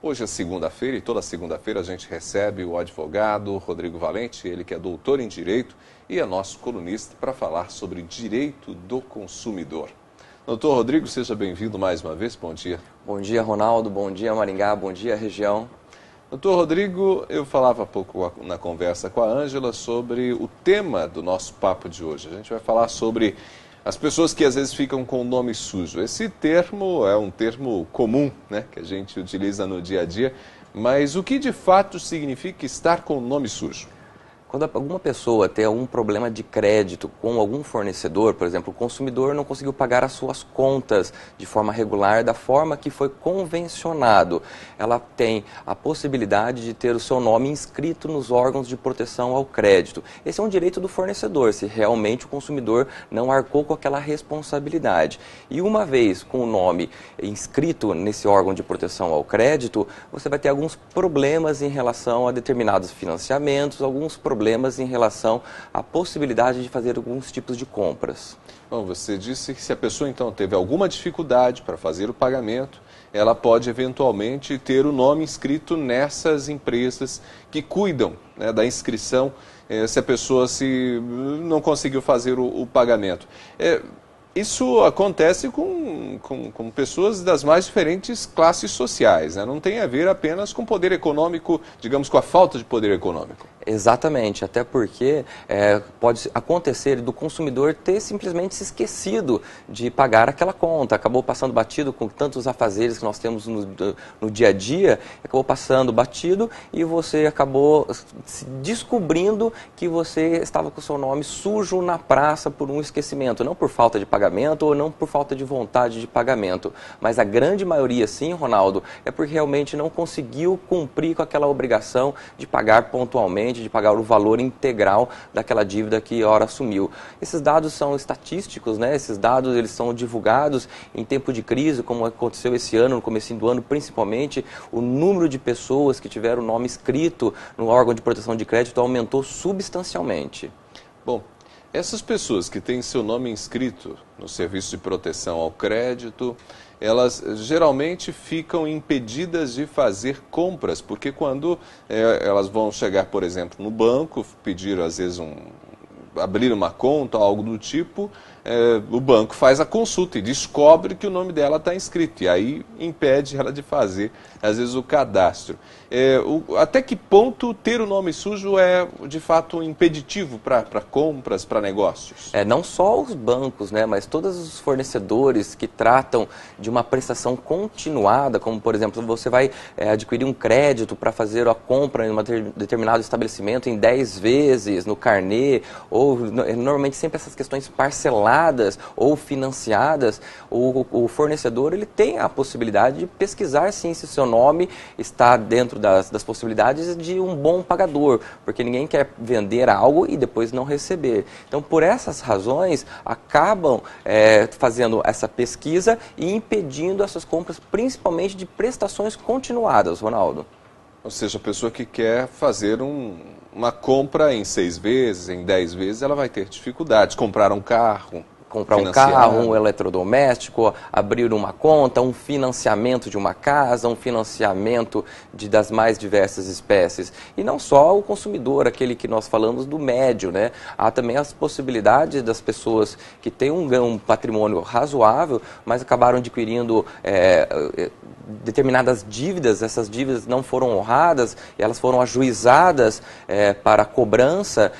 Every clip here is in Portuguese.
Hoje é segunda-feira e toda segunda-feira a gente recebe o advogado Rodrigo Valente, ele que é doutor em Direito e é nosso colunista para falar sobre direito do consumidor. Doutor Rodrigo, seja bem-vindo mais uma vez, bom dia. Bom dia, Ronaldo, bom dia, Maringá, bom dia, região. Doutor Rodrigo, eu falava há pouco na conversa com a Ângela sobre o tema do nosso papo de hoje. A gente vai falar sobre as pessoas que às vezes ficam com o nome sujo. Esse termo é um termo comum, né, que a gente utiliza no dia a dia, mas o que de fato significa estar com o nome sujo? Quando alguma pessoa tem algum problema de crédito com algum fornecedor, por exemplo, o consumidor não conseguiu pagar as suas contas de forma regular, da forma que foi convencionado, ela tem a possibilidade de ter o seu nome inscrito nos órgãos de proteção ao crédito. Esse é um direito do fornecedor, se realmente o consumidor não arcou com aquela responsabilidade. E uma vez com o nome inscrito nesse órgão de proteção ao crédito, você vai ter alguns problemas em relação a determinados financiamentos, alguns problemas em relação à possibilidade de fazer alguns tipos de compras. Bom, você disse que se a pessoa então teve alguma dificuldade para fazer o pagamento, ela pode eventualmente ter o nome inscrito nessas empresas que cuidam, né, da inscrição, se a pessoa não conseguiu fazer o pagamento. Isso acontece com pessoas das mais diferentes classes sociais, né? Não tem a ver apenas com poder econômico, digamos, com a falta de poder econômico. Exatamente, até porque pode acontecer do consumidor ter simplesmente se esquecido de pagar aquela conta, acabou passando batido com tantos afazeres que nós temos no dia a dia, acabou passando batido e você acabou descobrindo que você estava com o seu nome sujo na praça por um esquecimento, não por falta de pagamento ou não por falta de vontade de pagamento, mas a grande maioria sim, Ronaldo, é porque realmente não conseguiu cumprir com aquela obrigação de pagar pontualmente, de pagar o valor integral daquela dívida que ora assumiu. Esses dados são estatísticos, né? Esses dados eles são divulgados em tempo de crise, como aconteceu esse ano, no comecinho do ano, principalmente, o número de pessoas que tiveram o nome escrito no órgão de proteção de crédito aumentou substancialmente. Bom, essas pessoas que têm seu nome inscrito no Serviço de Proteção ao Crédito, elas geralmente ficam impedidas de fazer compras, porque quando elas vão chegar, por exemplo, no banco, pedir às vezes abrir uma conta, algo do tipo, o banco faz a consulta e descobre que o nome dela está inscrito, e aí impede ela de fazer, às vezes, o cadastro. Até que ponto ter o nome sujo é, de fato, impeditivo para compras, para negócios? Não só os bancos, né, mas todos os fornecedores que tratam de uma prestação continuada, como, por exemplo, você vai adquirir um crédito para fazer a compra em um determinado estabelecimento em 10 vezes no carnê, ou normalmente sempre essas questões parceladas ou financiadas, o fornecedor ele tem a possibilidade de pesquisar sim se o seu nome está dentro das possibilidades de um bom pagador, porque ninguém quer vender algo e depois não receber. Então, por essas razões, acabam fazendo essa pesquisa e impedindo essas compras, principalmente de prestações continuadas, Ronaldo. Ou seja, a pessoa que quer fazer uma compra em 6 vezes, em 10 vezes, ela vai ter dificuldades. Comprar um carro, comprar um carro, um eletrodoméstico, abrir uma conta, um financiamento de uma casa, um financiamento das mais diversas espécies. E não só o consumidor, aquele que nós falamos do médio, né? Há também as possibilidades das pessoas que têm um patrimônio razoável, mas acabaram adquirindo determinadas dívidas, essas dívidas não foram honradas, elas foram ajuizadas para cobrança.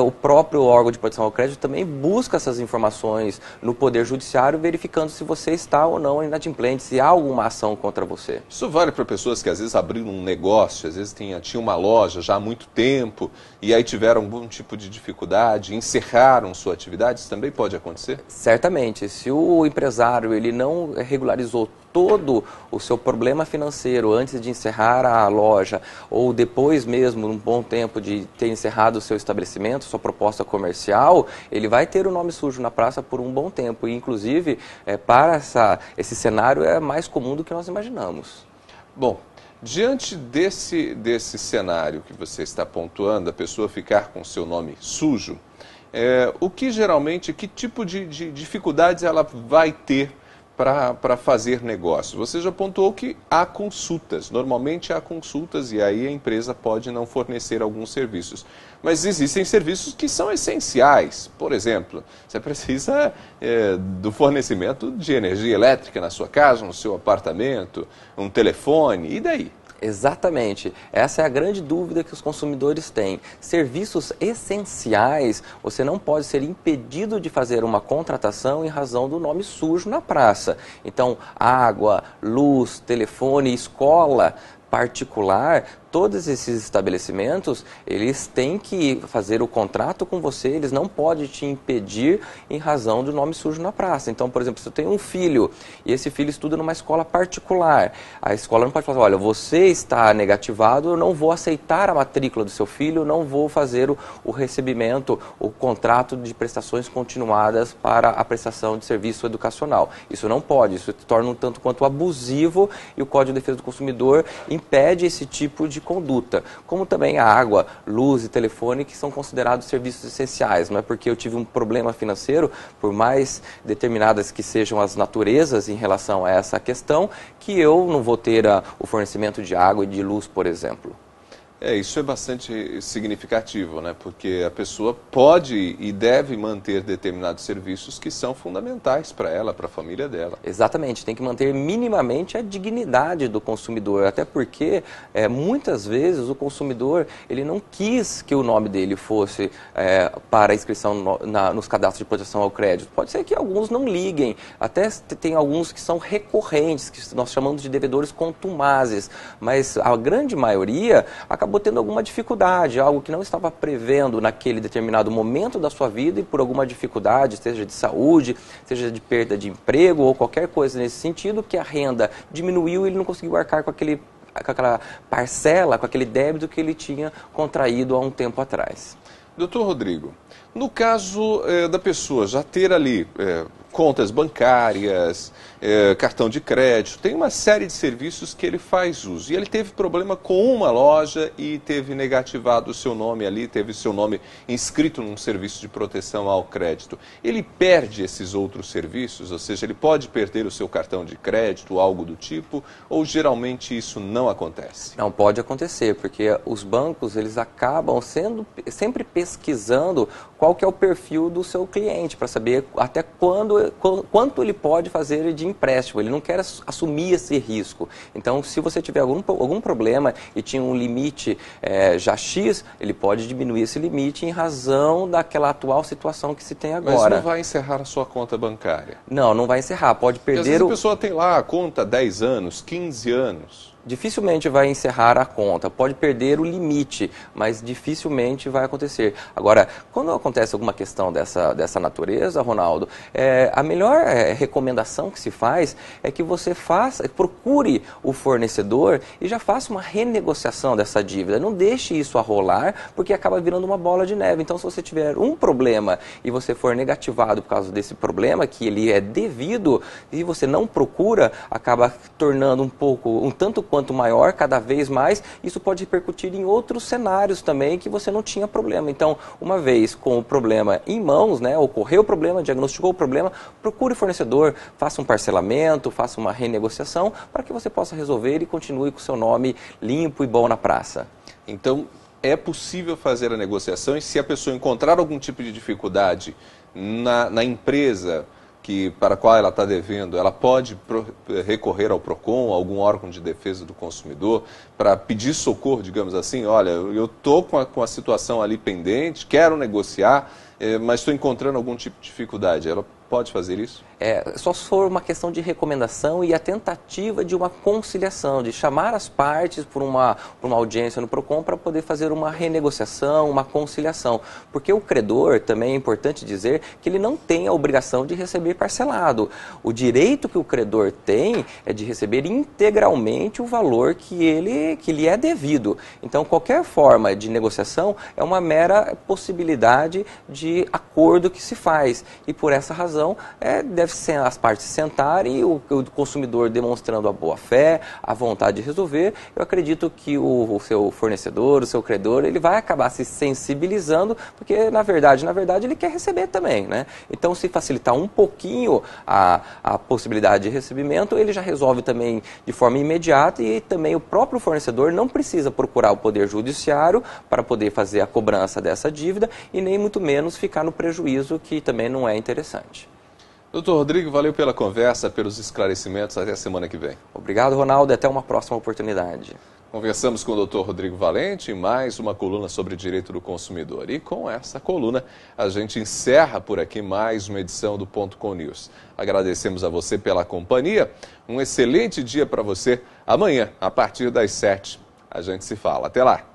O próprio órgão de proteção ao crédito também busca essas informações no Poder Judiciário, verificando se você está ou não inadimplente, se há alguma ação contra você. Isso vale para pessoas que às vezes abriram um negócio, às vezes tinha uma loja já há muito tempo e aí tiveram algum tipo de dificuldade, encerraram sua atividade, isso também pode acontecer? Certamente, se o empresário ele não regularizou todo o seu problema financeiro antes de encerrar a loja ou depois mesmo, num bom tempo de ter encerrado o seu estabelecimento, sua proposta comercial, ele vai ter o nome sujo na praça por um bom tempo. E, inclusive, para esse cenário é mais comum do que nós imaginamos. Bom, diante desse cenário que você está pontuando, a pessoa ficar com o seu nome sujo, que tipo de dificuldades ela vai ter para fazer negócio? Você já apontou que há consultas, normalmente há consultas e aí a empresa pode não fornecer alguns serviços. Mas existem serviços que são essenciais. Por exemplo, você precisa do fornecimento de energia elétrica na sua casa, no seu apartamento, um telefone, e daí? Exatamente. Essa é a grande dúvida que os consumidores têm. Serviços essenciais, você não pode ser impedido de fazer uma contratação em razão do nome sujo na praça. Então, água, luz, telefone, escola particular, todos esses estabelecimentos, eles têm que fazer o contrato com você, eles não podem te impedir em razão do nome sujo na praça. Então, por exemplo, se eu tenho um filho e esse filho estuda numa escola particular, a escola não pode falar, olha, você está negativado, eu não vou aceitar a matrícula do seu filho, não vou fazer o recebimento, o contrato de prestações continuadas para a prestação de serviço educacional. Isso não pode, isso se torna um tanto quanto abusivo e o Código de Defesa do Consumidor impede esse tipo de conduta, como também a água, luz e telefone, que são considerados serviços essenciais. Não é porque eu tive um problema financeiro, por mais determinadas que sejam as naturezas em relação a essa questão, que eu não vou ter o fornecimento de água e de luz, por exemplo. Isso é bastante significativo, né? Porque a pessoa pode e deve manter determinados serviços que são fundamentais para ela, para a família dela. Exatamente, tem que manter minimamente a dignidade do consumidor, até porque muitas vezes o consumidor ele não quis que o nome dele fosse para a inscrição nos cadastros de proteção ao crédito. Pode ser que alguns não liguem, até tem alguns que são recorrentes, que nós chamamos de devedores contumazes, mas a grande maioria acabou tendo alguma dificuldade, algo que não estava prevendo naquele determinado momento da sua vida e por alguma dificuldade, seja de saúde, seja de perda de emprego ou qualquer coisa nesse sentido, que a renda diminuiu e ele não conseguiu arcar com aquela parcela, com aquele débito que ele tinha contraído há um tempo atrás. Doutor Rodrigo, no caso da pessoa já ter ali contas bancárias, cartão de crédito, tem uma série de serviços que ele faz uso. E ele teve problema com uma loja e teve negativado o seu nome ali, teve seu nome inscrito num serviço de proteção ao crédito. Ele perde esses outros serviços, ou seja, ele pode perder o seu cartão de crédito, algo do tipo, ou geralmente isso não acontece? Não, pode acontecer, porque os bancos eles acabam sempre pesquisando qual que é o perfil do seu cliente, para saber até quanto ele pode fazer de empréstimo. Ele não quer assumir esse risco. Então, se você tiver algum problema e tinha um limite já X, ele pode diminuir esse limite em razão daquela atual situação que se tem agora. Mas não vai encerrar a sua conta bancária? Não, não vai encerrar. Pode perder. Porque às vezes a pessoa tem lá a conta há 10 anos, 15 anos. Dificilmente vai encerrar a conta, pode perder o limite, mas dificilmente vai acontecer. Agora, quando acontece alguma questão dessa natureza, Ronaldo, a melhor recomendação que se faz é que você procure o fornecedor e já faça uma renegociação dessa dívida. Não deixe isso rolar, porque acaba virando uma bola de neve. Então, se você tiver um problema e você for negativado por causa desse problema, que ele é devido, e você não procura, acaba tornando um tanto quanto maior, cada vez mais, isso pode repercutir em outros cenários também que você não tinha problema. Então, uma vez com o problema em mãos, ocorreu o problema, diagnosticou o problema, procure o fornecedor, faça um parcelamento, faça uma renegociação para que você possa resolver e continue com o seu nome limpo e bom na praça. Então, é possível fazer a negociação e se a pessoa encontrar algum tipo de dificuldade na empresa para a qual ela está devendo, ela pode recorrer ao PROCON, algum órgão de defesa do consumidor, para pedir socorro, digamos assim, olha, eu estou com a situação ali pendente, quero negociar, mas estou encontrando algum tipo de dificuldade. Ela pode fazer isso? Só se for uma questão de recomendação e a tentativa de uma conciliação, de chamar as partes por uma audiência no PROCON para poder fazer uma renegociação, uma conciliação. Porque o credor, também é importante dizer, que ele não tem a obrigação de receber parcelado. O direito que o credor tem é de receber integralmente o valor que lhe é devido. Então, qualquer forma de negociação é uma mera possibilidade de acordo que se faz. E por essa razão, deve as partes sentarem e o consumidor demonstrando a boa-fé, a vontade de resolver, eu acredito que o seu fornecedor, o seu credor, ele vai acabar se sensibilizando, porque na verdade ele quer receber também, né? Então, se facilitar um pouquinho a possibilidade de recebimento, ele já resolve também de forma imediata e também o próprio fornecedor não precisa procurar o Poder Judiciário para poder fazer a cobrança dessa dívida e nem muito menos ficar no prejuízo, que também não é interessante. Doutor Rodrigo, valeu pela conversa, pelos esclarecimentos. Até a semana que vem. Obrigado, Ronaldo. Até uma próxima oportunidade. Conversamos com o Dr. Rodrigo Valente em mais uma coluna sobre direito do consumidor. E com essa coluna, a gente encerra por aqui mais uma edição do Ponto Com News. Agradecemos a você pela companhia. Um excelente dia para você. Amanhã, a partir das 7, a gente se fala. Até lá.